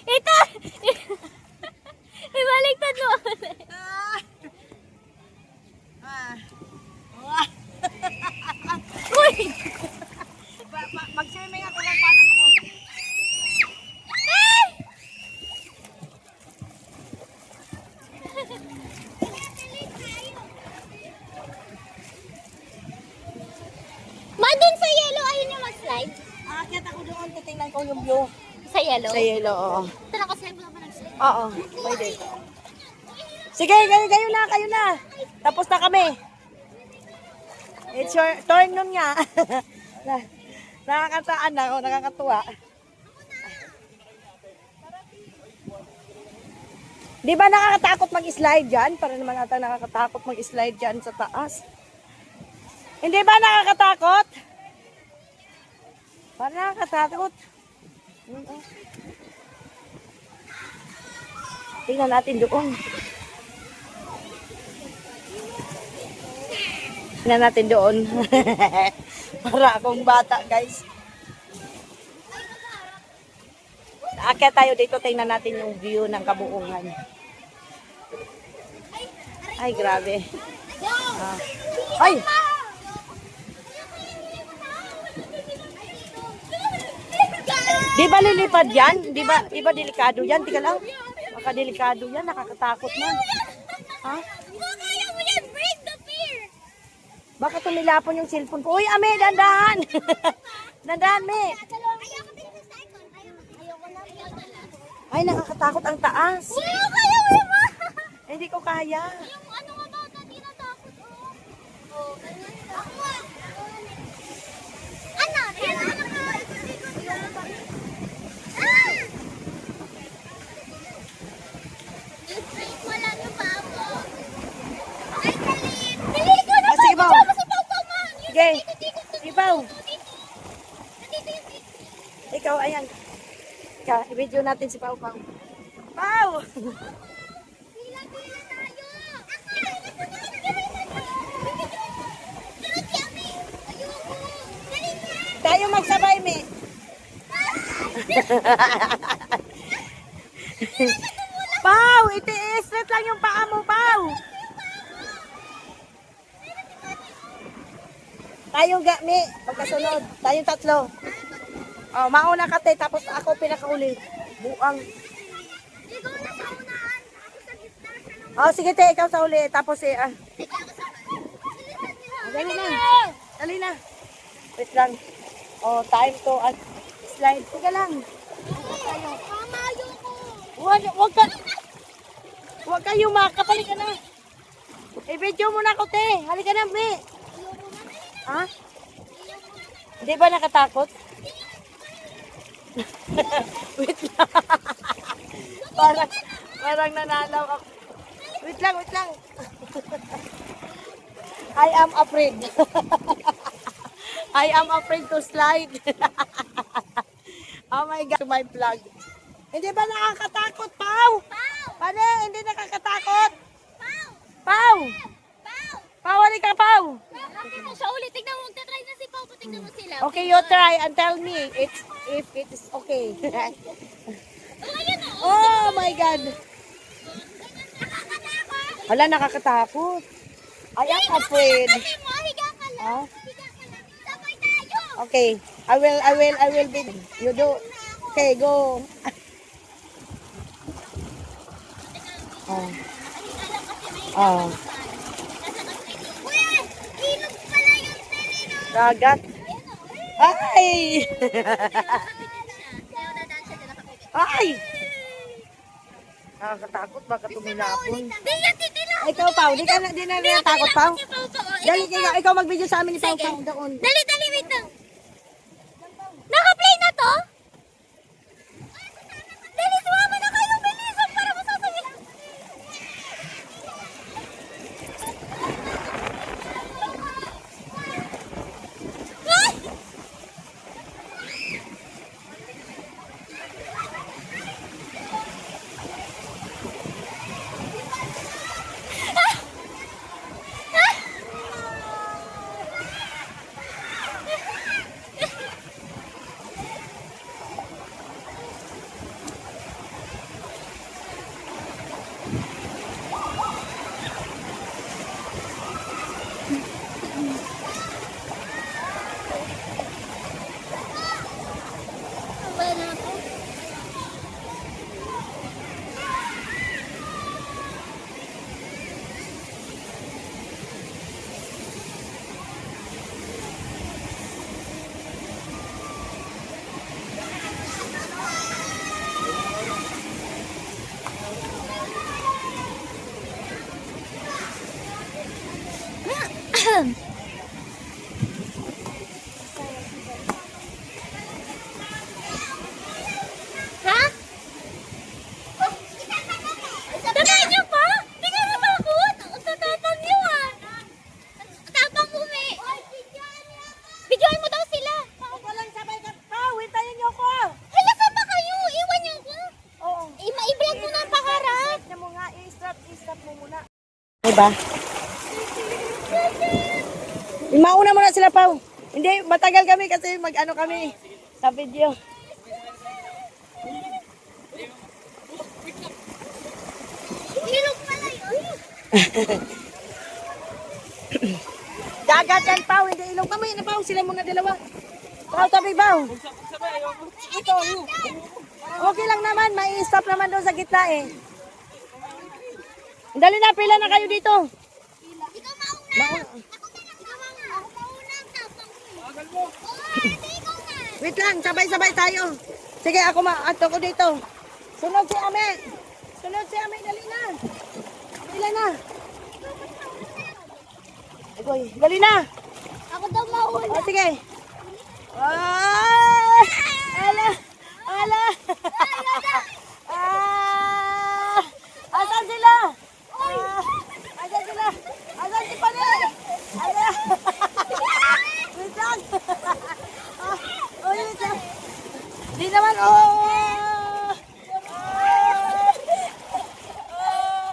Ito! Ibaliktad mo ulit. Uy! Mag-swimming ako ng paano mo. Ay! Ma, dun sa yellow, ayun yung mag-slide. Aakyat ako doon. Titingnan ko yung view. Sa yellow? Sa yellow, oo. Ito nakaslide mo naman nag-slide. Oo, pwede. Sige, kayo na. Tapos na kami. It's your turn nun nga. Nakakataan na, nakakatuwa. Di ba nakakatakot mag-slide dyan? Para naman ata nakakatakot mag-slide dyan sa taas. Hindi ba nakakatakot? Para nakakatakot. Tingnan natin doon. Tingnan natin doon. Para akong bata, guys. Aakyat tayo dito. Tingnan natin yung view ng kabuungan. Ay, grabe. Ay! Di ba lilipad yan? Di ba delikado yan? Tika lang. Baka delikado yan. Nakakatakot man. Ha? Kaya mo yan! Break the fear! Baka tumilapon yung cellphone ko. Uy, Ame, dandahan! Dandahan, Me. Ayoko din sa second. Ayoko na. Ay, nakakatakot ang taas. Kaya mo yun, ma! Hindi ko kaya. Yung ano nga ba, tinatakot Ano? Wala na ba ako? Ay, galit! Dili ko na Ah, sige, Pao. Si Pao Pao, ma! Sige. Sige, Pao. Nandito yung Ikaw, ayan. Ika, i-video natin si Pao Pao. Pao! Pila-pila tayo! Sunod si Ami! Ayoko! Dali na! Tayo magsabay, Mi. Pao, iti-straight lang yung paa mo, Pao. Tayong Mi, pagkasunod. Tayong tatlo. Oh, mauna ka, te, tapos ako pinakauli. Buang. Ikaw na sa unahan! Ako sa gitna! Oh, sige, te, ikaw sa uli. Tapos, dali na. Dali na. Wait lang. Oh, time to slide. Sige lang. Mama, ayoko! Huwag kayo makapalik ka na. I-video mo na ako, te. Halika na, Mi. Ha? Hindi ba nakatakot? Wait lang. parang nanalaw ako. Wait lang. I am afraid. I am afraid to slide. Oh my God, my vlog. Hindi ba nakakatakot, Pao? Paano? Hindi nakakatakot? Pao! Pao, halika, Pao. Tingnan mo siya ulit. Tignan mo. Magta-try na si Pao. Tignan mo sila. Okay, you try and tell me if it is okay. Oh my God. Wala, nakakatakot. I am afraid. Kasi mo, higa ka lang. Ah? Higa ka lang. Sabay tayo. Okay, I will be. You do. Okay, go. Oh. Oh. Kuya, ilog pala yung sereno. Dagat. Ay! Ay! Nakakatakot, baka tumilapon. Di yan, titila. Ikaw, Pao, di na natakot, Pao? Dali, ikaw mag-video sa amin ni Pao Pao doon. Dali, wait lang. Naka-play na to? Dali, sumama na kayo. Bilisan para masasabi. Ay! Wala na ako. Ha? Damayan niyo pa? Hindi ka natakot? Ang tatapang niyo ah. Tapang mo, me. Videoin mo daw sila. Walang sabay ka, Pao, hintayin niyo ako. Hala, saan ba kayo? Iwan niyo ako. Oo. I-vlog mo na ang pangarap. Stop mo nga, i-stop mo muna. Diba? Mauna muna sila, Pao. Hindi, matagal kami kasi mag-ano kami sa video. Ilog pala yun. Dagat yan, Pao. Hindi ilong. Mamaya na, Pao. Sila muna dalawa. Pao, tabi, Pao. Ito. Okay lang naman. May stop naman doon sa gitna eh. Dali na, pila na kayo dito. Ikaw mauna. Ikaw mauna. Ako mauna. Tapang mo. Ikaw na. Wait lang, sabay-sabay tayo. Sige, ako dito. Sunod si Ame. Dali na. Pila na. Agoy, dali na. Ako daw mauuna. O, sige. Ay! Ala! Ala! Ah! Asan sila? Asan sila? Asan si Panay? Ala! Wait lang. Wait lang. Di naman,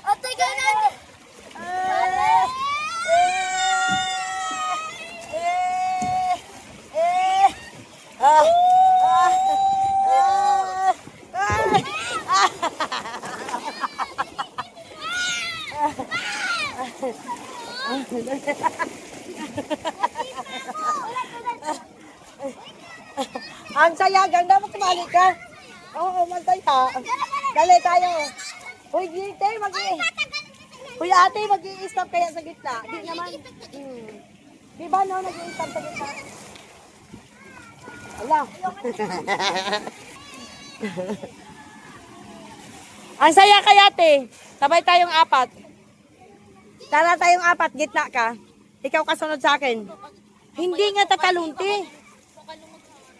Atay ka na! Ang saya, ganda mo tumali ka. Oo, masaya. Dali tayo. Uy, gite, Uy, ate, mag-i-stop kaya sa gitna. Di naman. Di ba, no, nag-i-stop sa gitna? Wala. Ang saya kaya, ate. Sabay tayong apat. Tara tayong apat, gitna ka. Ikaw kasunod sa akin. Hindi nga takalunti.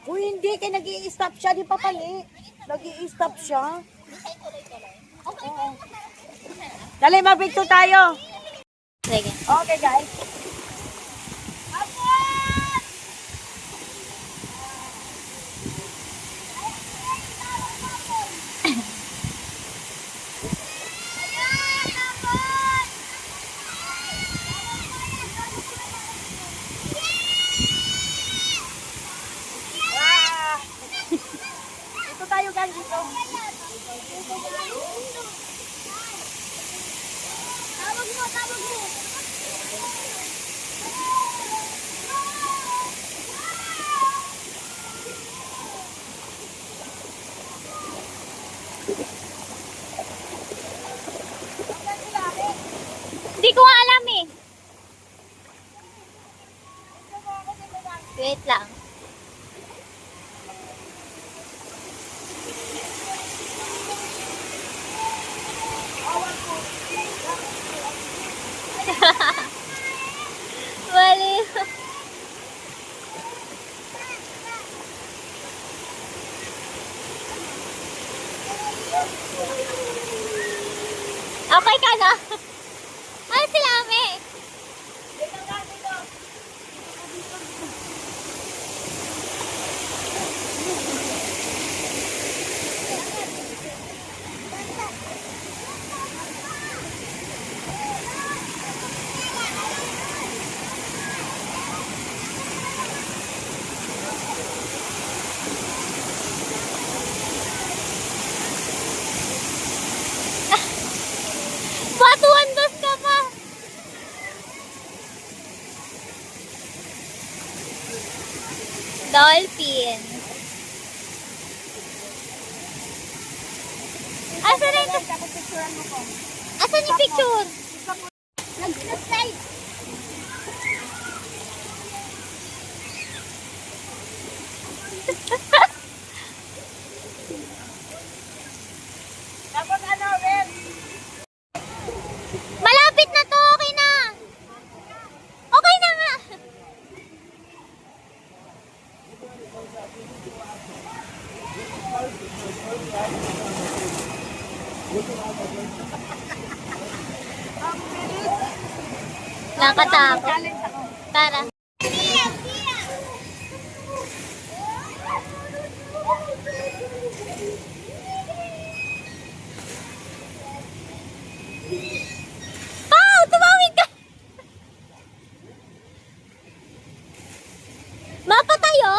Uy, hindi. Kaya nag-i-stop siya. Di pa pali. Nag-i-stop siya. Oo. Dali, mabigto tayo. Sige. Okay, guys. Dito tayo, guys. Dito. Tawag mo. Hindi ko alam eh. Wait lang. Mali. Okay ka na? Ay, sila Ame. Patuwandas ka pa. Dolphin. Asan na ito? Asan yung picture? Nag-slide. Tapos ano, Ben? Malapit na to. Okay na. Okay na nga. Nakatakot. Challenge ako. Tara. Pau! Tumawid ka! Mapatayo!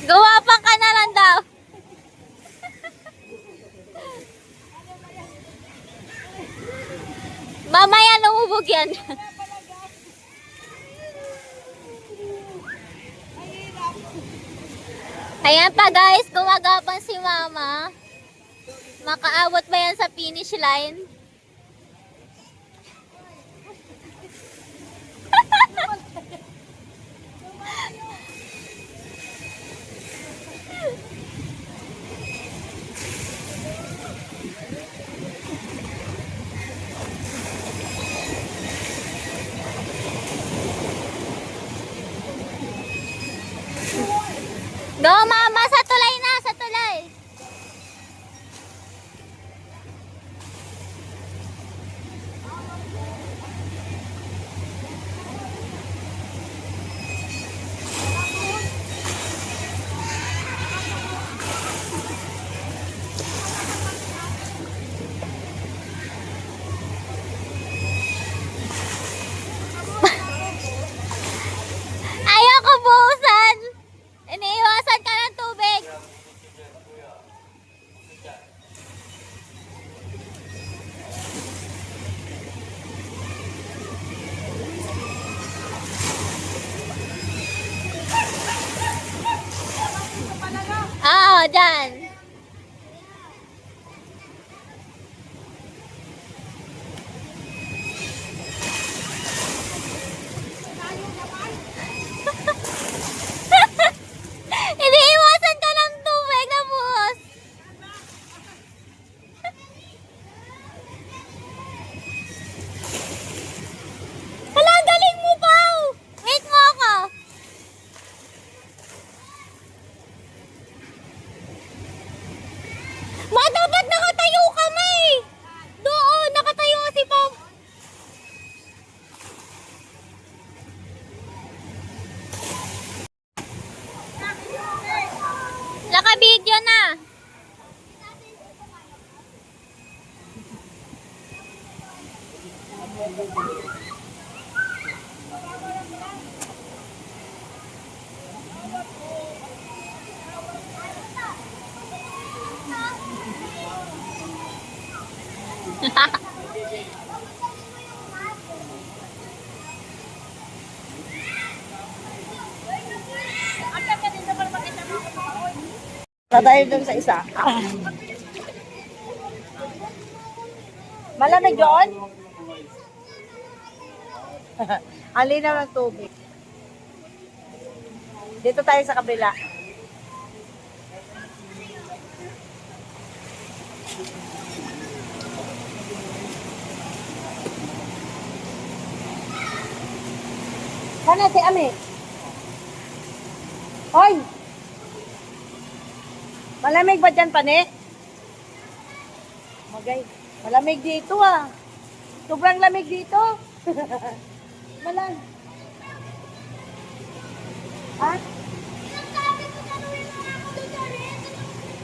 Gawapan ka na lang daw. Mamaya lumubog yan. Ayan pa guys, gumagapang si Mama. Makaabot ba yan sa finish line? Go, mama! Sa tulay na! Sa tulay! Ayoko buhusan! Iniiwasan ka ng tubig! Oo, dyan. Iniiwasan ka ng tubig na buhos. Hala, ang galing mo, Pao! Wait mo ako. Ma, dapat nakatayo kami! Doon, nakatayo si Pao. Naka-video na. Tatayo dun sa isa. Malamig doon? Ang linaw ng tubig. Dito tayo sa kabila. Sana si Ami. Hoy! Malamig ba dyan, Pane? Magay. Malamig dito ah. Sobrang lamig dito. Malang. Ha?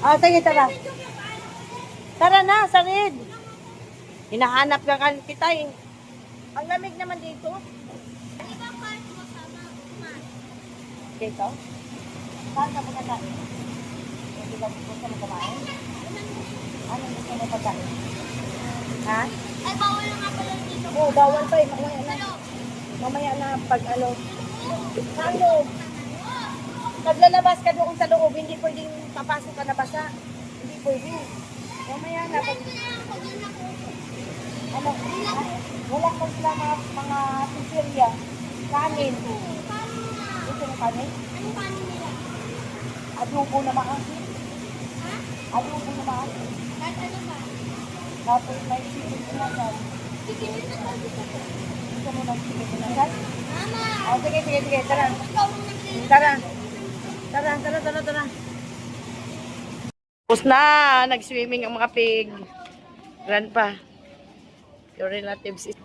Ah, sige, tara. Tara na, sarid. Hinahanap ka kita eh. Ang lamig naman dito. Dito? Saan ka pagkakain? Hindi ba gusto mo kumain? Anong gusto mo pagkain? Ha? Ay, bawal na nga pala dito. Oo, bawal pa eh. Mamaya na. Mamaya na pag ano. Saan loob? Paglalabas ka doon sa loob, hindi pwedeng papasok ka na basa. Hindi pwede. Mamaya na. Pag, ano? Wala pa sila mga pizzeria. Kanin. Gusto mo kanin? Anong paano nila? Adobo na maasin. Ha? Adobo na maasin. Kahit ano ba? Tapos may chicken pinasal. Tikitin na lang dito. Gusto mo ng chicken pinasal? Mama! Oh, sige, sige, sige. Tara. Ikaw ang nagsisit. Tara. Tara, tara, tara, tara. Tapos na. Nag-swimming ang mga pig. Grandpa. Your relatives is...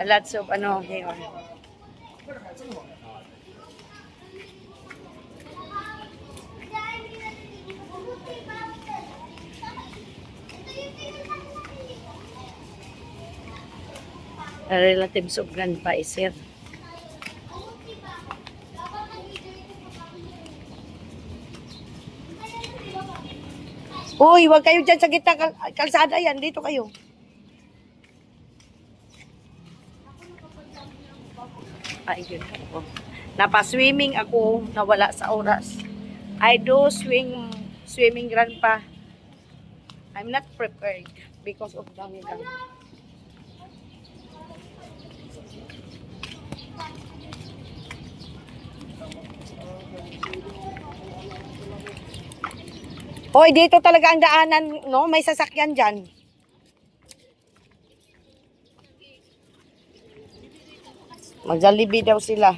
A lots of ano here. A relatives of Grandpa is here. Uy, wag kayo dyan sa gitna kalsada yan. Dito kayo. Ay, yun ako. Napaswimming ako, nawala sa oras. I do swimming, Grandpa. I'm not prepared because of the hanggang. Hoy, dito talaga ang daanan, no? May sasakyan dyan. Mag-Jollibee daw sila.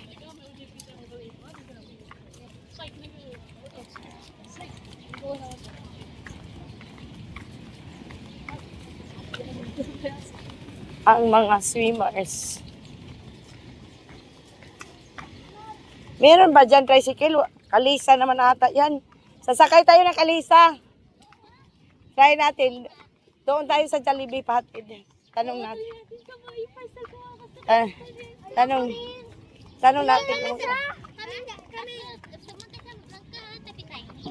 ang mga swimmers. Meron ba dyan tricycle? Kalisa naman ata yan. Sasakay tayo ng kalisa. Try natin. Doon tayo sa Jollibee pahatid. Tanong natin. Tanong natin.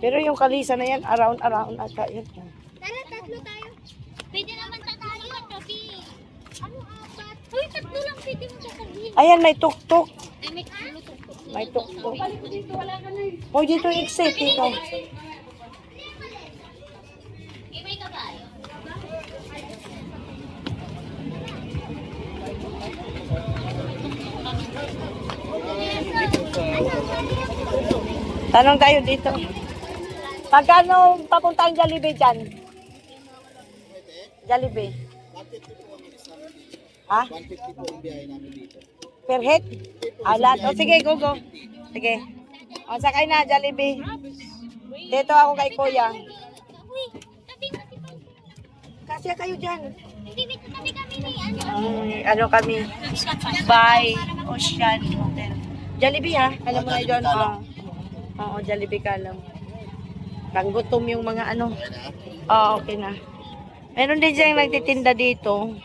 Pero yung kalisa na yan, around ata yan. Tatlo tayo. Pwede naman tatalo at gabi. Ano apat? Uy, tatlo lang pwede mo sasabihin. Ayan, may tuktok. Ay, may tuktok. May tuktok. Oh, dito yung exit dito. May kabayo. Tanong tayo dito. Magkano papuntang Jollibee dyan? Jollibee. Ha? 150 po ang biyahe namin dito. Per head? Lahat. O sige, go. Sige. O, sakay na, Jollibee. Dito ako kay Kuya. Uy, tabi mo si Pag. Kasi kayo dyan. Hindi, may tabi kami ni ano. Ano kami? By Ocean Hotel. Jollibee ha? Alam mo na yun? Oo, Jollibee Kalam. Gutom yung mga ano. Okay na. Meron din siyang nagtitinda dito.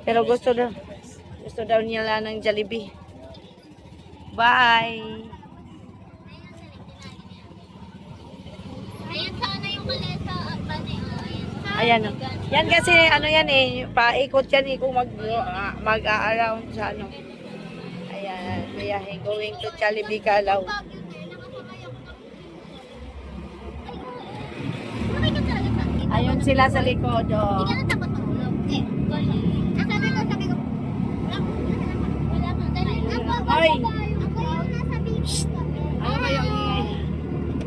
Pero gusto daw nila ng Jollibee. Bye! Ayan sana yung malesa. Ayan o. Yan kasi ano yan paikot yan kung mag-a-around sa ano. Ayan, biyahe going to Jollibee Calaw. Ayun sila sa likod. Hindi ka natakot mahulog. Sabi ko, wala ka. Hoy! Ako yung nasa beach kami. Ano kayo?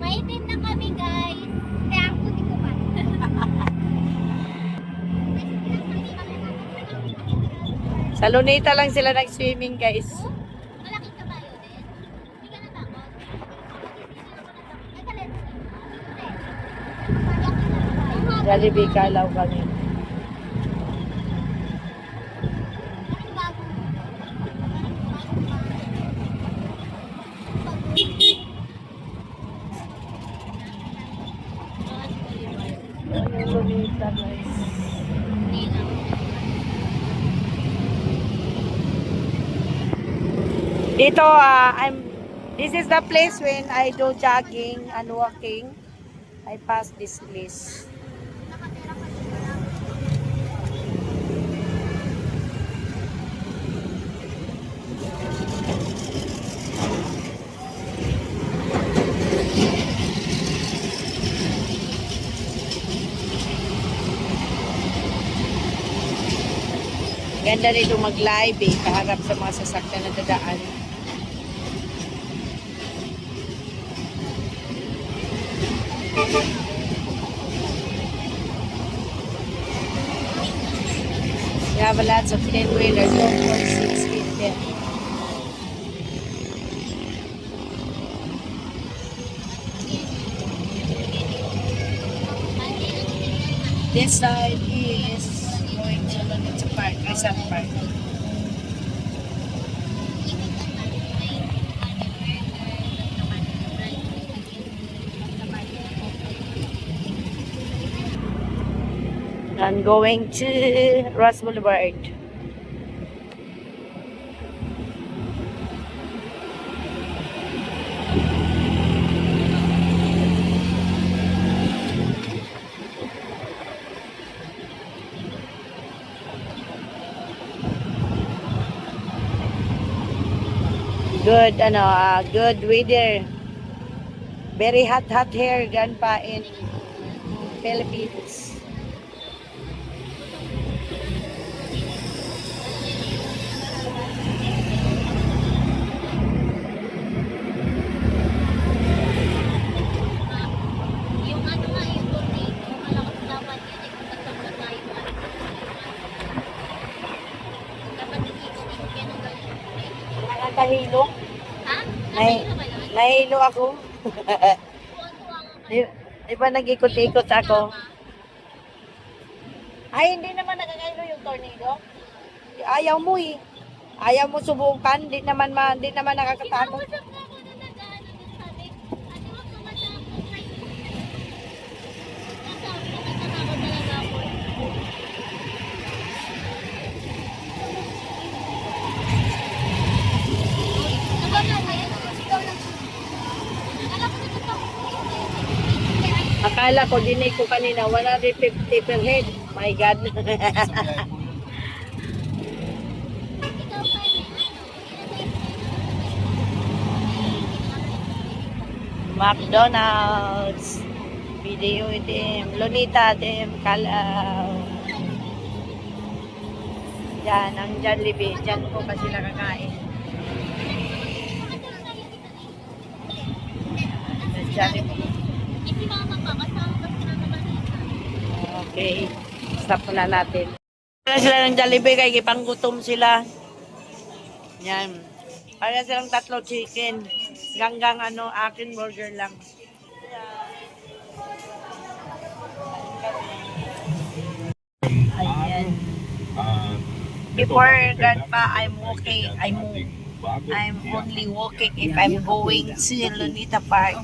Maitim na kami, guys. Kaya ako di ko pa. Sa Luneta lang sila nag-swimming guys. Malaking kabayo din. Hindi ka natakot. Ay, kalit. Jollibee Calaw kami. Luneta guys. Dito, this is the place when I do jogging and walking. I pass this place. Ganda nito mag-live kaharap sa mga sasakyan na dadaan. We have lots of 10-wheelers, 1.6 feet there. This side is going to Luneta Park, Rizal Park. I'm going to Ross Boulevard. Good, good weather. Very hot here, gan pa in Philippines. Yung ano nga, yung tornado, malakas laban yun kung nagtagla tayo. Dapat nag-iikot-ikot yan ng galing. Nakakahilo. Ha? Nay- Nakahilo ba yun? Nahilo ako. Tuwan-tuwa nga kayo. Di ba nag-ikot-ikot ako? Ay, hindi naman nakakahilo yung tornado. Ayaw mo eh. Ayaw mo subukan, di naman nakakatakot. Kinausap mo ako na nag-ano din sabi, ate wag ka matakot. Sabi ko, natatakot talaga ako. Akala ko, dinig ko kanina, 150 per head. My God. McDonald's. Video itim. Lunita itim. Kalaw. Yan, ang Jollibee. Diyan po kasi nakakain. Jollibee. Si mama pa, kasama pa si mama ba? Okay. Stop na natin. Kaya sila ng Jollibee kay gipanggutom sila. Yan. Kaya silang 3 chicken. Ganggang akin burger lang. Ayan. Before that pa, I'm walking. I'm only walking if I'm going to Lunita Park.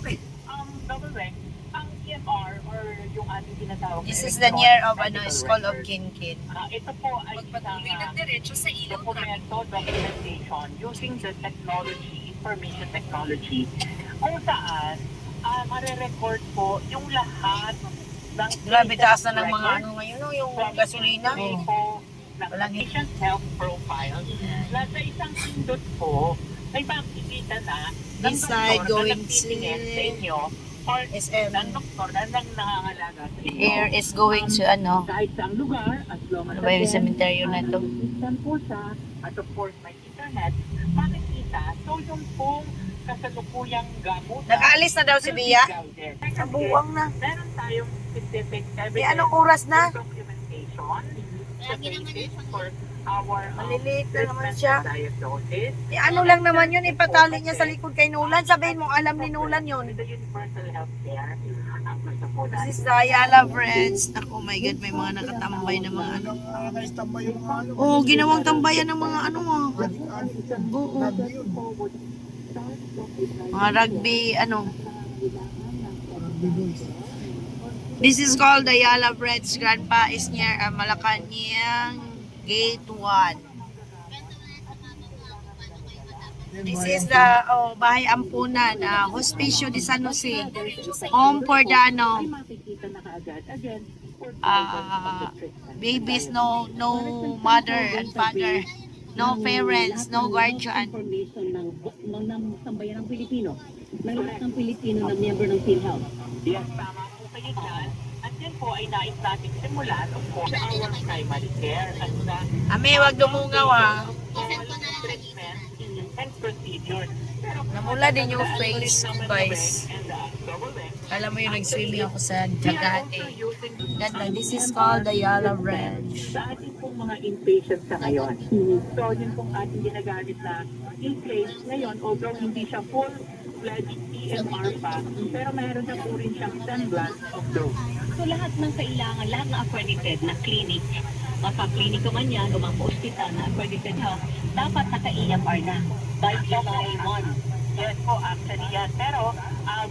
Ang EMR or yung ating tinatawag This is the near of School of Kinkin. ito po ay isang documentation using the technology, information technology, kung saan mare-record po yung lahat ng Grabe taas na ng mga ngayon, yung gasolina. Walang patient health profile na sa isang pindot po ay makikita na ng This side doktor na going nagtitingin sa inyo or SM. ng doktor na nangangalaga sa inyo. Here is going to Kahit sa lugar, as long as Ano ba yung cemetery na ito? Distant po siya, at of course may internet, makikita. So yung pong kasalukuyang gamutan. Nag-aalis na daw si Bia? Sa buwang na. Meron tayong specific Di anong oras na? documentation Lagi naman yung for our Maliliit na naman siya. diagnosis. Ano lang naman yun, ipatali niya sa likod kay Nulan. Sabihin mo, alam ni Nulan yun. With the universal health care, ang gusto po natin. This is Ayala Friends. Ako, my God, may mga nakatambay na mga ano. Oo, ginawang tambayan ng mga ano ah. Oo. Mga rugby, This is called Ayala Friends. Grandpa is near Malacanang Gate 1. This is the Bahay Ampunan, Hospicio de San Jose. Home for the Makikita na kaagad. Again, babies, no mother and father, no parents, no guardian. Information ng sambayan ng Pilipino, ng lahat ng Pilipino na member ng PhilHealth. yes, tama po kayo dyan. At yan po ay nais natin simulan, of course, sa our primary care at sa Ami, wag dumungaw ah. treatment and procedures. Pero Namula din yung face ko, guys. and double length, Alam mo yung nag-swimming ako sa we are Dagate. also using Ganda, this is called Ayala Ranch. sa ating pong mga inpatients sa ngayon. So, yun pong ating ginagamit na in-place ngayon, although hindi siya full-fledged EMR pa, pero meron na po rin siyang semblance of those. So lahat ng kailangan, lahat ng accredited na clinic, mapa-klinika man yan o mapa-hospital na accredited health, dapat naka-EMR na by July 1. Yes po, actually yan. Pero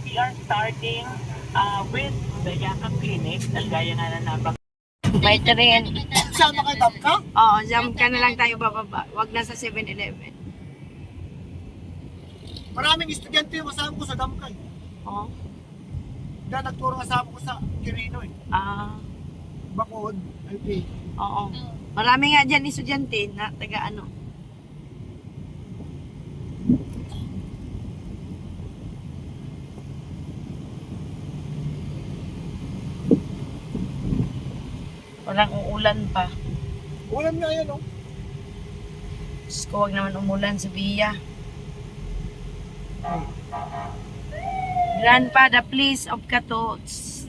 we are starting with the Yakap Clinic, gaya nga na nabang. May train. Sama kayo, tap ka? Oo, jump ka na lang tayo bababa. Wag na sa 7-Eleven. Maraming estudyante yung kasama ko sa Damkay. Oo. Dahil nagturo kasama ko sa Quirino eh. Bakod, LP. Oo. Marami nga dyan estudyante na taga ano. Walang uulan pa. Ulan nga yan oh. Diyos ko, wag naman umulan sa Bia. Grandpa, the place of Katots.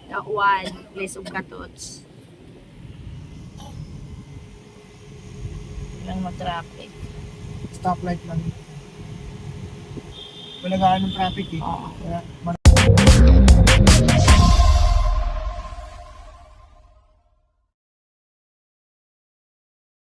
The one, place of Katots. Walang mag-traffic. Stoplight lang. Wala nga ng traffic eh. Oo. Kaya